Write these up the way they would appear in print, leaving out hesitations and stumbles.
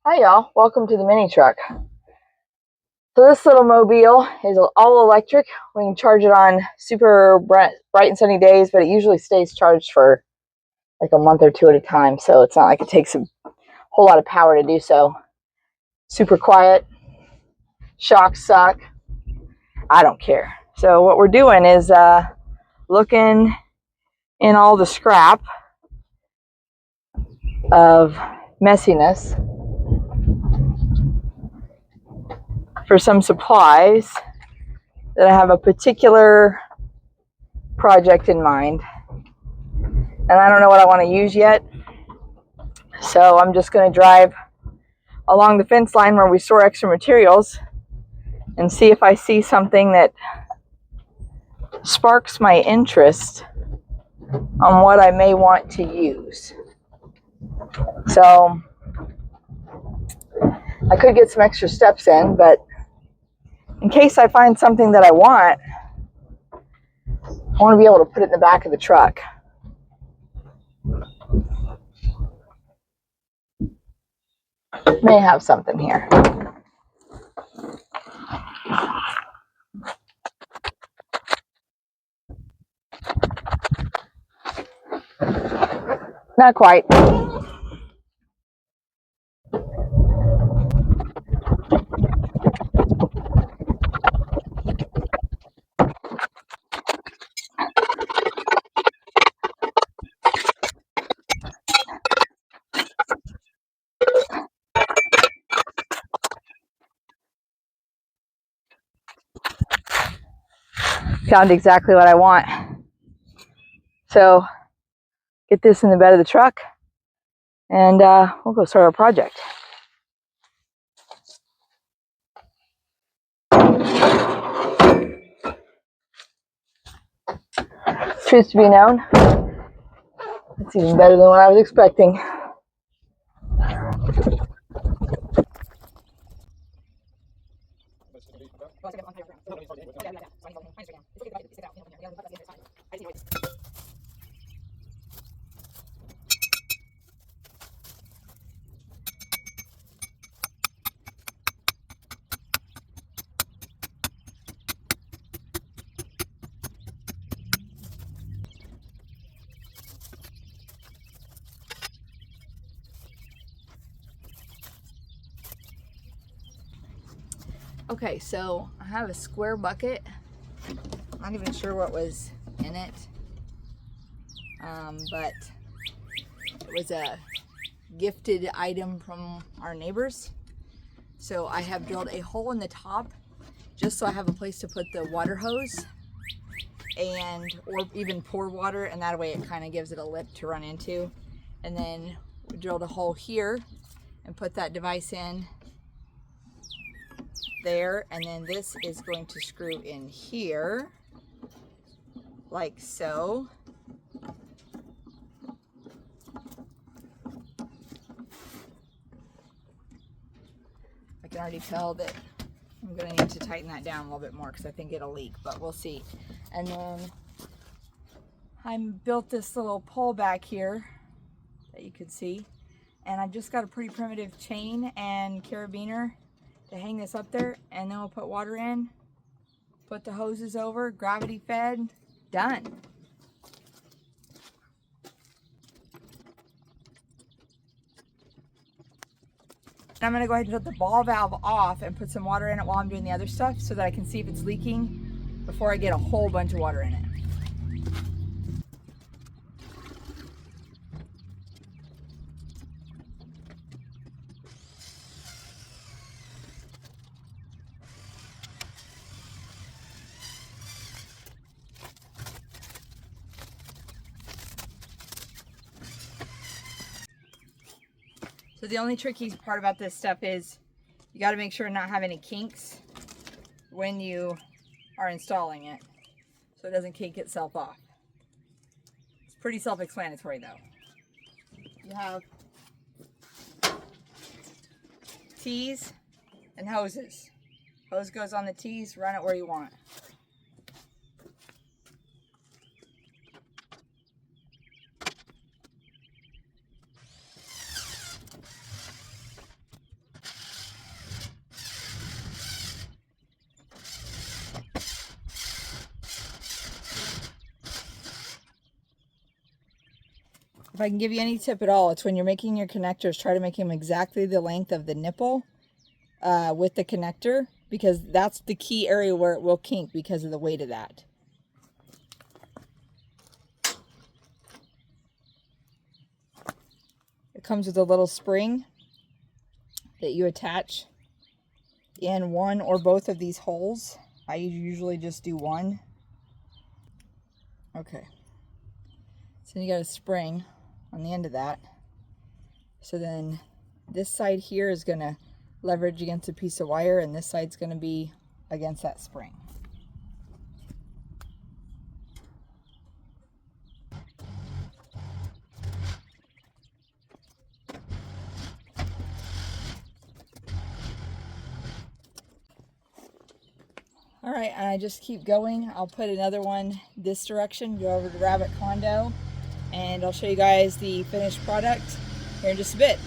Hi y'all, welcome to the mini truck. So this little mobile is all electric. We can charge it on super bright and sunny days, but it usually stays charged for like a month or two at a time. So it's not like it takes a whole lot of power to do so. Super quiet, shocks suck, I don't care. So what we're doing is looking in all the scrap of messiness for some supplies that I have a particular project in mind. And I don't know what I want to use yet. So I'm just going to drive along the fence line where we store extra materials and see if I see something that sparks my interest on what I may want to use. So I could get some extra steps in, but in case I find something that I want to be able to put it in the back of the truck. May have something here. Not quite. Found exactly what I want. So get this in the bed of the truck and we'll go start our project. Truth to be known, it's even better than what I was expecting. Okay, so I have a square bucket. I'm not even sure what was in it, but it was a gifted item from our neighbors. So I have drilled a hole in the top just so I have a place to put the water hose or even pour water, and that way it kind of gives it a lip to run into. And then we drilled a hole here and put that device in there, and then this is going to screw in here like so. I can already tell that I'm going to need to tighten that down a little bit more because I think it'll leak, but we'll see. And then I built this little pole back here that you can see, and I've just got a pretty primitive chain and carabiner to hang this up there, and then we'll put water in, put the hoses over, gravity fed, done. I'm going to go ahead and shut the ball valve off and put some water in it while I'm doing the other stuff so that I can see if it's leaking before I get a whole bunch of water in it. So the only tricky part about this stuff is you got to make sure to not have any kinks when you are installing it so it doesn't kink itself off. It's pretty self-explanatory though. You have T's and hoses. Hose goes on the T's, run it where you want. if I can give you any tip at all, it's when you're making your connectors, try to make them exactly the length of the nipple with the connector, because that's the key area where it will kink because of the weight of that. It comes with a little spring that you attach in one or both of these holes. I usually just do one. Okay. So you got a spring on the end of that. So then this side here is going to leverage against a piece of wire, and this side's going to be against that spring. All right, and I just keep going. I'll put another one this direction, go over to Rabbit Condo, and I'll show you guys the finished product here in just a bit.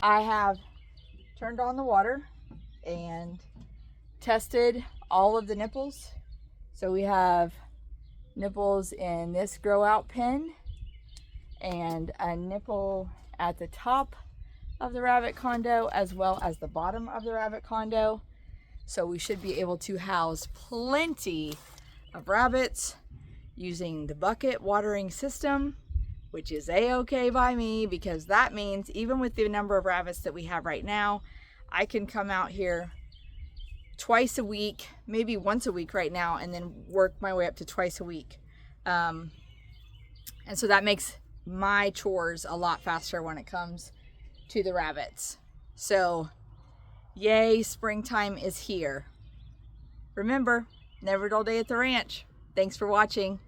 I have turned on the water and tested all of the nipples. So we have nipples in this grow out pen and a nipple at the top of the Rabbit Condo as well as the bottom of the Rabbit Condo. So we should be able to house plenty of rabbits using the bucket watering system, which is a-okay by me, because that means even with the number of rabbits that we have right now, I can come out here twice a week, maybe once a week right now, and then work my way up to twice a week. And so that makes my chores a lot faster when it comes to the rabbits. So yay, springtime is here. Remember, never a dull day at the ranch. Thanks for watching.